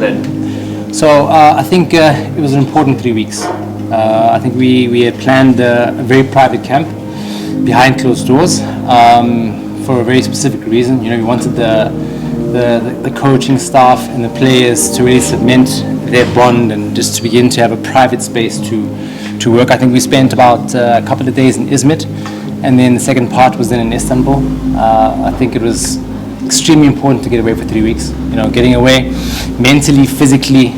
then? So I think it was an important 3 weeks. I think we had planned a very private camp behind closed doors for a very specific reason. We wanted the coaching staff and the players to really cement their bond and just to begin to have a private space to work. I think we spent about a couple of days in Izmit, and then the second part was then in Istanbul. I think it was extremely important to get away for 3 weeks. Getting away mentally, physically,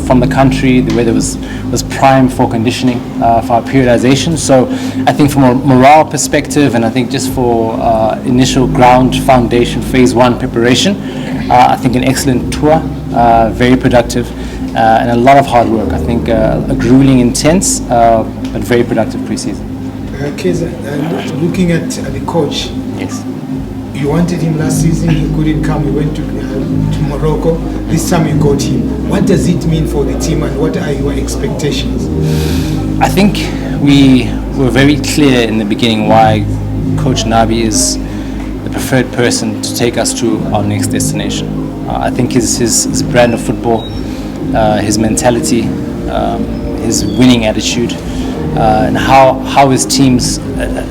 from the country. The weather was prime for conditioning, for our periodization. So I think from a morale perspective, and I think just for initial ground foundation, phase 1 preparation, I think an excellent tour, very productive, and a lot of hard work. I think a grueling, intense, but very productive preseason. Kaizer, looking at the coach. Yes. You wanted him last season, he couldn't come, he went to Morocco. This time you got him. What does it mean for the team and what are your expectations? I think we were very clear in the beginning why Coach Nabi is the preferred person to take us to our next destination. I think his brand of football, his mentality, his winning attitude, and how his teams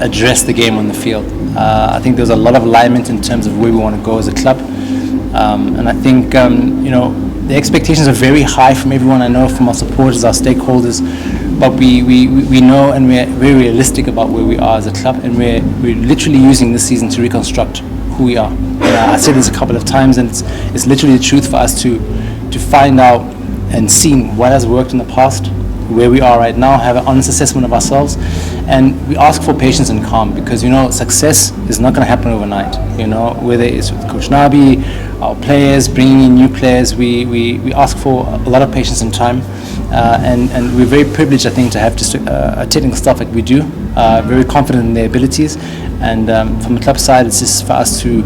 address the game on the field. I think there's a lot of alignment in terms of where we want to go as a club, and I think the expectations are very high from everyone. I know from our supporters, our stakeholders, but we know and we're very realistic about where we are as a club, and we're literally using this season to reconstruct who we are. I said this a couple of times, and it's literally the truth for us to find out and see what has worked in the past, where we are right now, have an honest assessment of ourselves, and we ask for patience and calm, because success is not going to happen overnight. Whether it's with Coach Nabi, our players, bringing in new players, we ask for a lot of patience and time, and we're very privileged, I think, to have just a technical staff like we do, very confident in their abilities, and from the club side, it's just for us to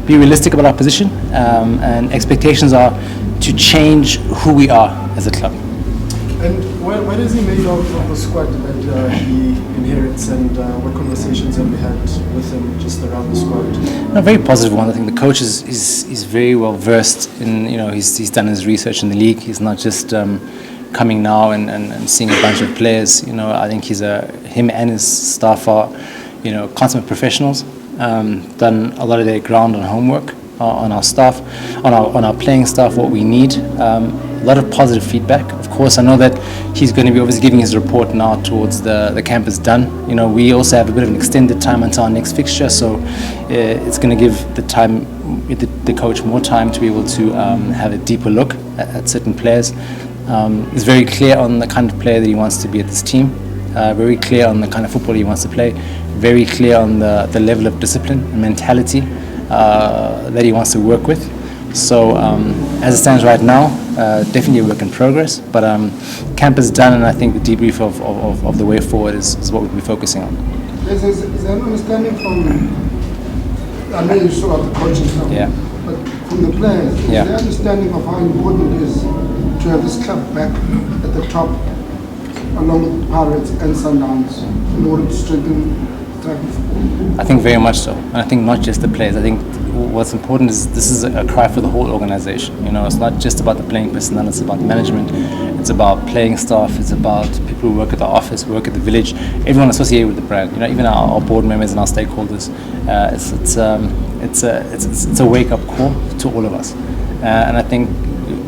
be realistic about our position, and expectations are to change who we are as a club. And what is he made of the squad that he inherits, and what conversations have we had with him just around the squad? A very positive one. I think the coach is very well versed in, he's done his research in the league. He's not just coming now and seeing a bunch of players. I think him and his staff are, consummate professionals. Done a lot of their ground and homework on our staff, on our playing staff, what we need. A lot of positive feedback. Of course, I know that he's going to be obviously giving his report now towards the camp is done. We also have a bit of an extended time until our next fixture, so it's going to give the coach more time to be able to have a deeper look at certain players. He's very clear on the kind of player that he wants to be at this team, very clear on the kind of football he wants to play, very clear on the level of discipline and mentality that he wants to work with. So as it stands right now, definitely a work in progress, but camp is done, and I think the debrief of the way forward is what we'll be focusing on. Is there an understanding from, I know you saw the coaching stuff, Yeah. but from the players, is there understanding of how important it is to have this club back at the top, along with Pirates and Sundowns, in order to strengthen tackle football? I think very much so, and I think not just the players. I think what's important is this is a cry for the whole organization. It's not just about the playing personnel, it's about management, it's about playing staff, it's about people who work at the office, work at the village, everyone associated with the brand. Even our board members and our stakeholders. It's a wake-up call to all of us, and I think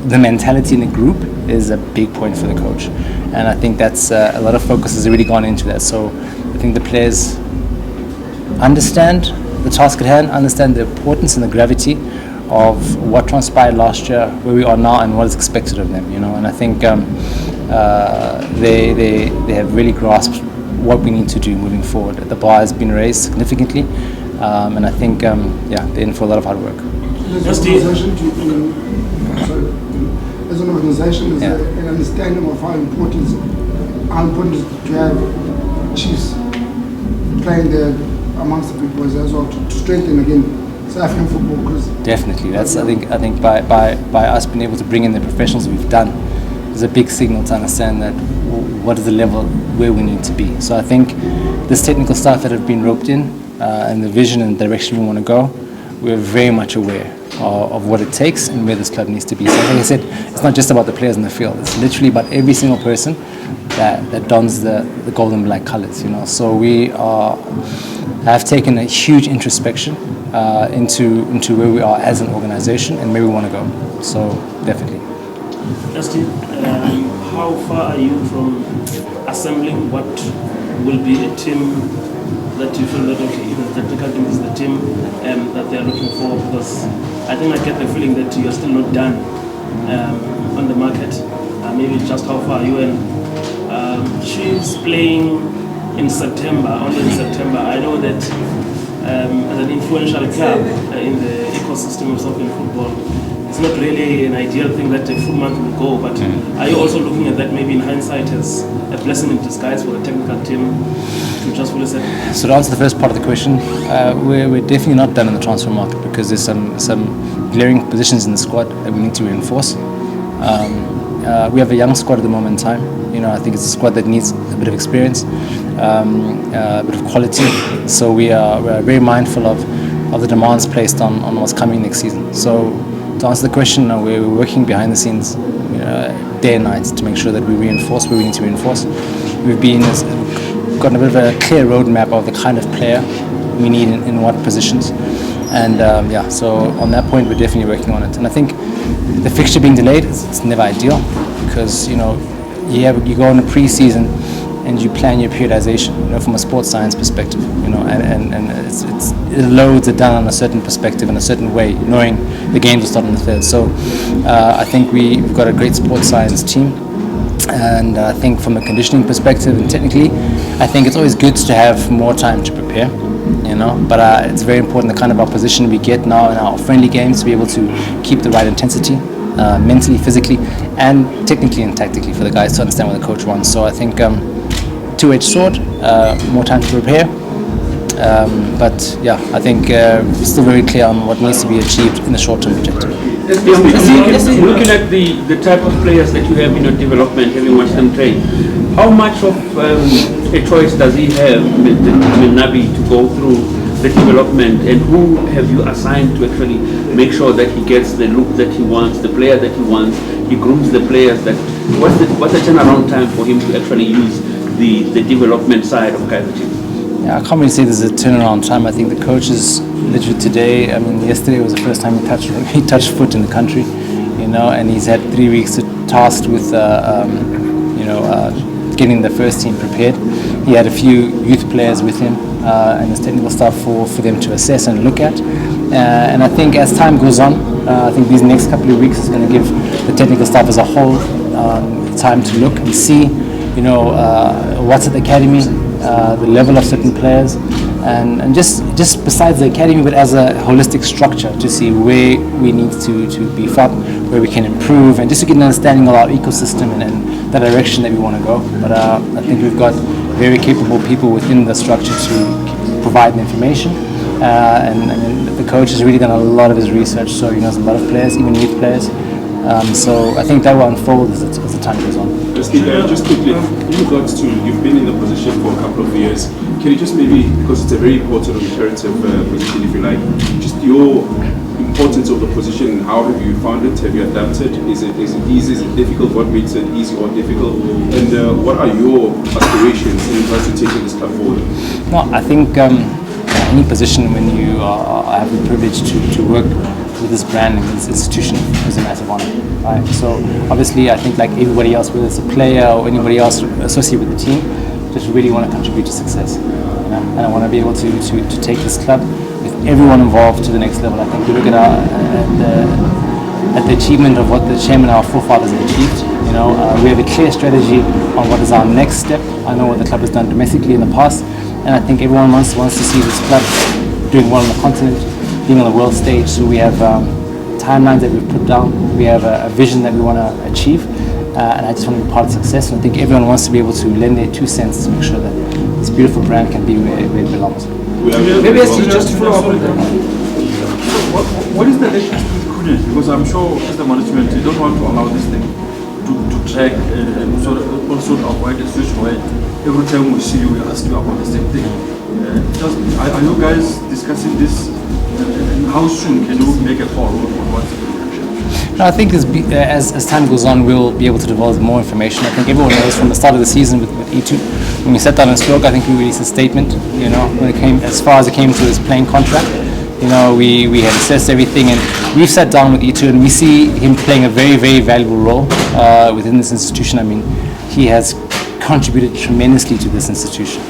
the mentality in the group is a big point for the coach, and I think that's a lot of focus has really gone into that. So I think the players understand the task at hand, understand the importance and the gravity of what transpired last year, where we are now, and what is expected of them. And I think they have really grasped what we need to do moving forward. The bar has been raised significantly, and I think they're in for a lot of hard work. As an organization, is there an understanding of how important it is to have Chiefs playing there amongst the people as well to strengthen again South African football? Because definitely, that's I think by us being able to bring in the professionals we've done, is a big signal to understand that what is the level where we need to be. So I think this technical staff that have been roped in and the vision and direction we want to go, we're very much aware of what it takes and where this club needs to be. So like I said, it's not just about the players in the field. It's literally about every single person that dons the gold and black colours. So we have taken a huge introspection into where we are as an organisation and where we want to go. So definitely. Justin, how far are you from assembling what will be a team that you feel that, okay, the technical team is the team that they are looking for? Because I think I get the feeling that you are still not done on the market. Maybe just how far are you? And she's playing in September, only in September. I know that as an influential club in the ecosystem of South African football, it's not really an ideal thing that a full month will go, but are you also looking at that maybe in hindsight as a blessing in disguise for the technical team to just fully set? So to answer the first part of the question, we're definitely not done in the transfer market because there's some glaring positions in the squad that we need to reinforce. We have a young squad at the moment in time. I think it's a squad that needs a bit of experience, a bit of quality. So we are very mindful of the demands placed on what's coming next season. So to answer the question, we're working behind the scenes day and night to make sure that we reinforce where we need to reinforce. We've gotten a bit of a clear roadmap of the kind of player we need in what positions. And so on that point, we're definitely working on it. And I think the fixture being delayed, it's never ideal because, you go in a pre-season and you plan your periodization, from a sports science perspective, and it's loads are done on a certain perspective in a certain way, knowing the games will start on the 3rd. So I think we've got a great sports science team, and I think from a conditioning perspective and technically, I think it's always good to have more time to prepare, but it's very important the kind of opposition we get now in our friendly games to be able to keep the right intensity, mentally, physically, and technically and tactically for the guys to understand what the coach wants. So I think two-edged sword, more time to prepare. I think we're still very clear on what needs to be achieved in the short-term objective. Looking at the type of players that you have in your development, having watched them train, how much of a choice does he have with Nabi to go through the development, and who have you assigned to actually make sure that he gets the look that he wants, the player that he wants, he grooms the players that, what's the turnaround time for him to actually use the development side of Kaizer Chiefs? Yeah, I can't really say there's a turnaround time. I think the coaches literally today, yesterday was the first time he touched foot in the country, and he's had 3 weeks tasked with, getting the first team prepared. He had a few youth players with him and his technical staff for them to assess and look at. And I think as time goes on, I think these next couple of weeks is going to give the technical staff as a whole time to look and see, what's at the academy, the level of certain players, and just besides the academy, but as a holistic structure to see where we need to beef up, where we can improve, and just to get an understanding of our ecosystem and the direction that we want to go. But I think we've got very capable people within the structure to provide the information, and the coach has really done a lot of his research, so he knows a lot of players, even youth players. So I think that will unfold as the time goes on. Just quickly, in regards to, you've been in the position for a couple of years, can you just maybe, because it's a very important or imperative position if you like, just your importance of the position and how have you found it, have you adapted, is it easy, is it difficult, what makes it easy or difficult, and what are your aspirations in regards to taking this club forward? No, I think any position when you have the privilege to work with this brand and this institution is a massive honor, right? So obviously I think like everybody else, whether it's a player or anybody else associated with the team, just really want to contribute to success, and I want to be able to take this club with everyone involved to the next level. I think we look at the achievement of what the chairman and our forefathers have achieved. We have a clear strategy on what is our next step. I know what the club has done domestically in the past, and I think everyone wants to see this club doing well on the continent, being on the world stage. So we have timelines that we've put down. We have a vision that we want to achieve, and I just want to be part of success. And I think everyone wants to be able to lend their 2 cents to make sure that this beautiful brand can be where it belongs. Maybe just to follow up on that. What is the latest with Kunis? Because I'm sure as the management, you don't want to allow this thing to drag and also avoid a situation where every time we see you, we ask you about the same thing. Are you guys discussing this? How soon can you make a call on what's the direction? No, I think as time goes on, we'll be able to divulge more information. I think everyone knows from the start of the season with E2, when we sat down and spoke, I think we released a statement, when it came, as far as it came to his playing contract. We had assessed everything, and we've sat down with E2, and we see him playing a very, very valuable role within this institution. I mean, he has contributed tremendously to this institution.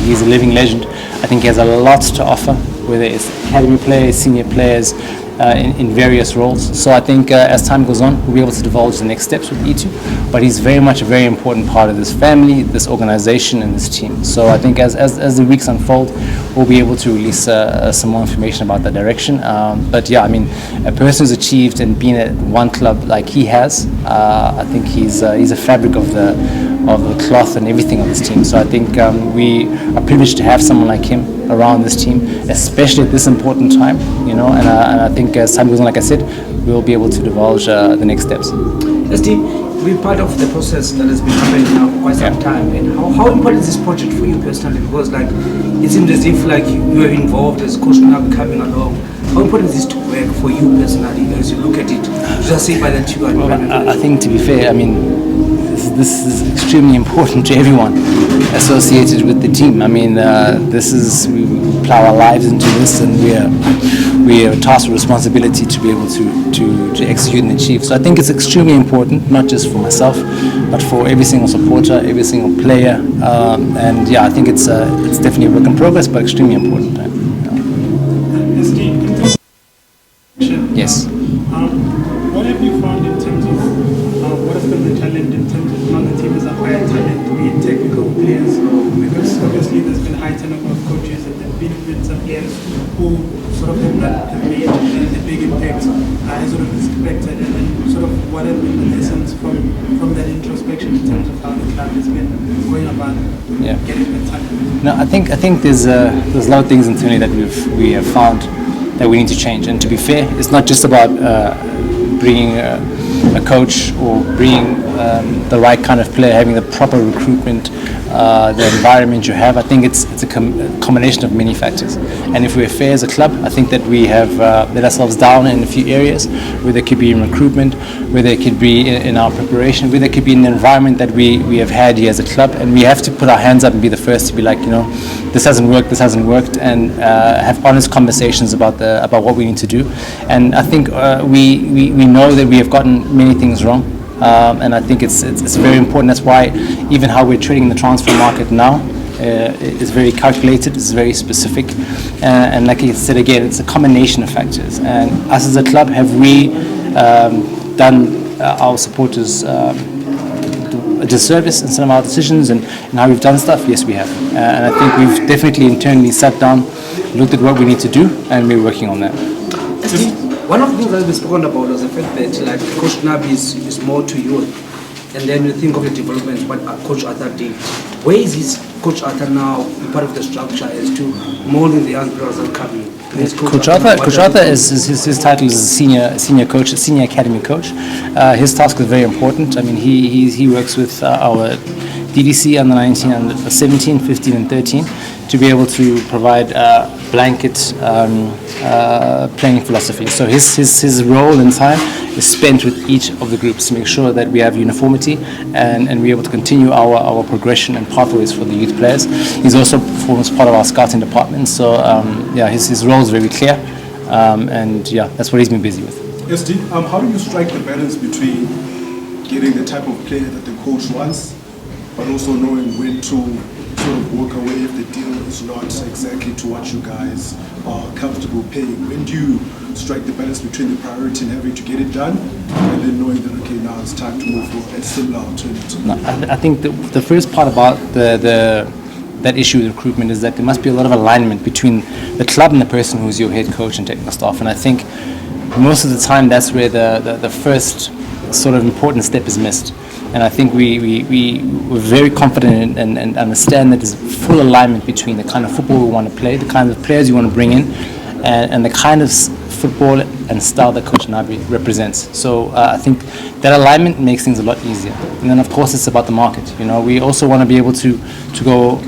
He's a living legend. I think he has a lot to offer, whether it's academy players, senior players, in various roles. So I think as time goes on, we'll be able to divulge the next steps with E2. But he's very much a very important part of this family, this organization, and this team. So I think as the weeks unfold, we'll be able to release some more information about that direction. But yeah, I mean, a person who's achieved and been at one club like he has, I think he's a fabric of the cloth and everything of this team. So I think we are privileged to have someone like him around this team, especially at this important time, and I think as time goes on, like I said, we'll be able to divulge the next steps. Steve, we're part of the process that has been happening now for quite some time. And how important is this project for you personally? Because it seems as if you are involved as Coach Nabi coming along. How important is this to work for you personally as you look at it? Just say by that you are. I think, to be fair, I mean, this is extremely important to everyone associated with the team. I mean, we plow our lives into this, and we are tasked with responsibility to be able to execute and achieve. So I think it's extremely important, not just for myself, but for every single supporter, every single player. And yeah, I think it's definitely a work in progress, but extremely important. Yes. What have you found in terms of what has been the challenge in terms of how the team is acquired talent, be it technical players? Because obviously there's been high turnover of coaches, and there have been some players who sort of have not made a big impact as sort of expected, and then sort of what have been the lessons from that introspection in terms of how the club has been going about getting the talent? No, I think there's a lot of things internally that we have found that we need to change. And to be fair, it's not just about bringing a coach or bringing the right kind of player, having the proper recruitment, the environment you have. I think it's a combination of many factors. And if we're fair as a club, I think that we have let ourselves down in a few areas, whether it could be in recruitment, whether it could be in our preparation, whether it could be in the environment that we have had here as a club. And we have to put our hands up and be the first to be like, this hasn't worked, and have honest conversations about what we need to do. And I think we know that we have gotten many things wrong. And I think it's very important. That's why even how we're trading in the transfer market now is very calculated, it's very specific, and like I said again, it's a combination of factors. And us as a club, have we done our supporters a disservice in some of our decisions and how we've done stuff? Yes, we have. And I think we've definitely internally sat down, looked at what we need to do, and we're working on that. One of the things that we've spoken about was the fact that Coach Nabi is more to you, and then you think of the development what Coach Arthur did. Where is this Coach Arthur now part of the structure as to molding the young players that are coming? Coach Arthur his title is senior coach, senior academy coach. His task is very important. I mean, he works with our DDC under 19, under 17, 15, and 13 to be able to provide blanket playing philosophy. So his role and time is spent with each of the groups to make sure that we have uniformity and we're able to continue our progression and pathways for the youth players. He's also forms part of our scouting department. So his role is very clear, and that's what he's been busy with. Yes, Steve. How do you strike the balance between getting the type of player that the coach wants, but also knowing when to sort of walk away if the deal is not exactly to what you guys are comfortable paying? When do you strike the balance between the priority and having to get it done, and then knowing that, okay, now it's time to move for a similar alternative? No, I think the first part about that issue with recruitment is that there must be a lot of alignment between the club and the person who's your head coach and technical staff. And I think most of the time that's where the first sort of important step is missed. And I think we're very confident and understand that there's full alignment between the kind of football we want to play, the kind of players you want to bring in, and the kind of football and style that Coach Nabi represents. So I think that alignment makes things a lot easier. And then of course it's about the market. We also want to be able to go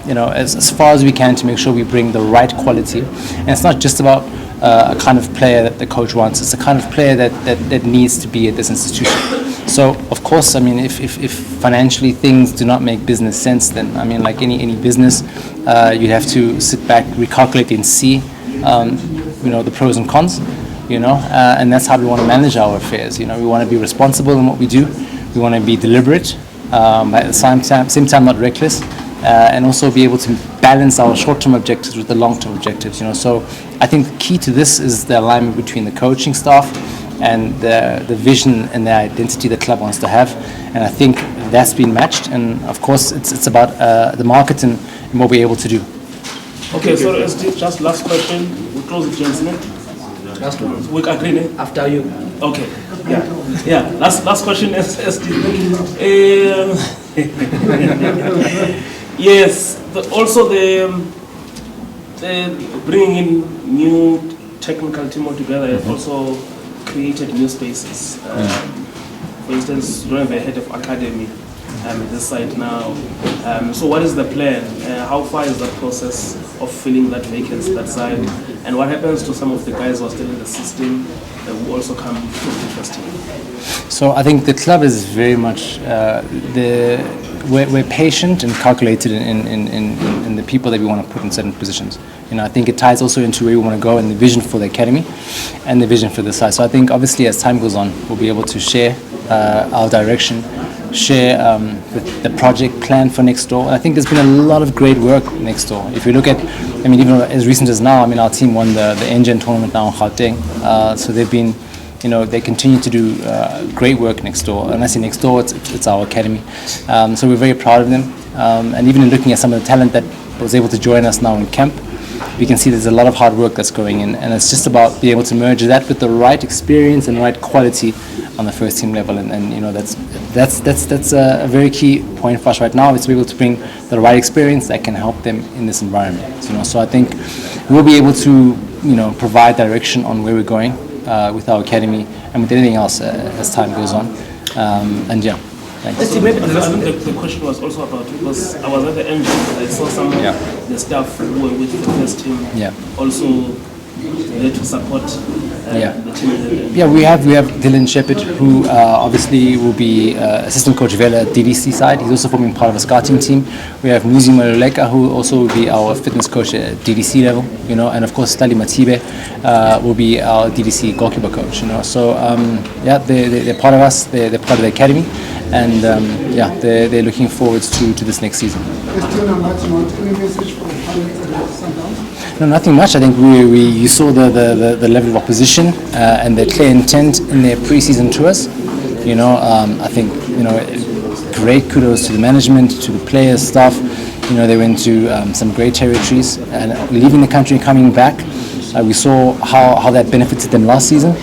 as far as we can to make sure we bring the right quality. And it's not just about a kind of player that the coach wants. It's the kind of player that needs to be at this institution. So, of course, I mean, if financially things do not make business sense, then, I mean, like any business, you have to sit back, recalculate and see, the pros and cons, and that's how we want to manage our affairs. We want to be responsible in what we do. We want to be deliberate, but at the same time not reckless, and also be able to balance our short-term objectives with the long-term objectives. So I think the key to this is the alignment between the coaching staff and the vision and the identity the club wants to have, and I think that's been matched. And of course, it's about the market and what we're able to do. Okay, so just last question. We close the gentlemen. Last one. We agree, eh? After you. Okay. Yeah. Last question is yes. Also the bringing in new technical team altogether has also created new spaces. For instance, you have a head of academy this side now. So what is the plan? How far is the process of filling that vacancy, that side? And what happens to some of the guys who are still in the system that will also come from the first team? So I think the club is very much we're patient and calculated in the people that we want to put in certain positions. I think it ties also into where we want to go and the vision for the academy and the vision for the side. So I think obviously as time goes on, we'll be able to share our direction, share the project plan for next door. And I think there's been a lot of great work next door. If you look at, even as recent as now, our team won the Engine tournament now in Gauteng. So they've been, they continue to do great work next door. And I say next door, it's our academy. So we're very proud of them. And even in looking at some of the talent that was able to join us now in camp, we can see there's a lot of hard work that's going in, and it's just about being able to merge that with the right experience and right quality on the first team level, and that's a very key point for us right now. Is to be able to bring the right experience that can help them in this environment. So I think we'll be able to provide direction on where we're going with our academy and with anything else as time goes on. And yeah. Thanks. The question was also about, because I was at the end, I saw some of the staff who were with the first team also there to support the team. Yeah, we have Dylan Shepherd, who obviously will be assistant coach Vela at DDC side. He's also forming part of a scouting team. We have Muzi Maluleka, who also will be our fitness coach at DDC level, and of course Stali Matibe will be our DDC goalkeeper coach. So they're part of us. They're part of the academy, and they're looking forward to this next season. No, nothing much. I think you saw the level of opposition and the clear intent in their pre-season tours. I think great kudos to the management, to the players, staff. They went to some great territories, and leaving the country and coming back, we saw how that benefited them last season.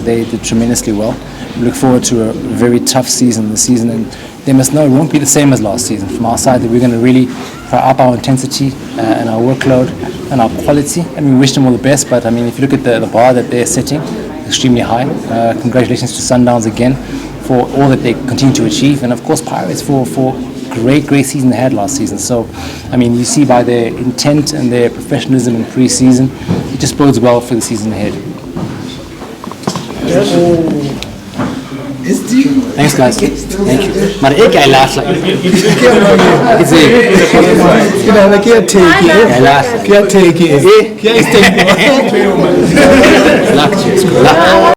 They did tremendously well. We look forward to a very tough season this season, and they must know it won't be the same as last season. From our side, that we're going to really up our intensity and our workload and our quality, and we wish them all the best. But if you look at the bar that they're setting, extremely high. Congratulations to Sundowns again for all that they continue to achieve, and of course Pirates for great season they had last season. So you see by their intent and their professionalism in pre-season, it just bodes well for the season ahead. Thanks guys. Thank you. Maar ik hij laat like. Ik zie.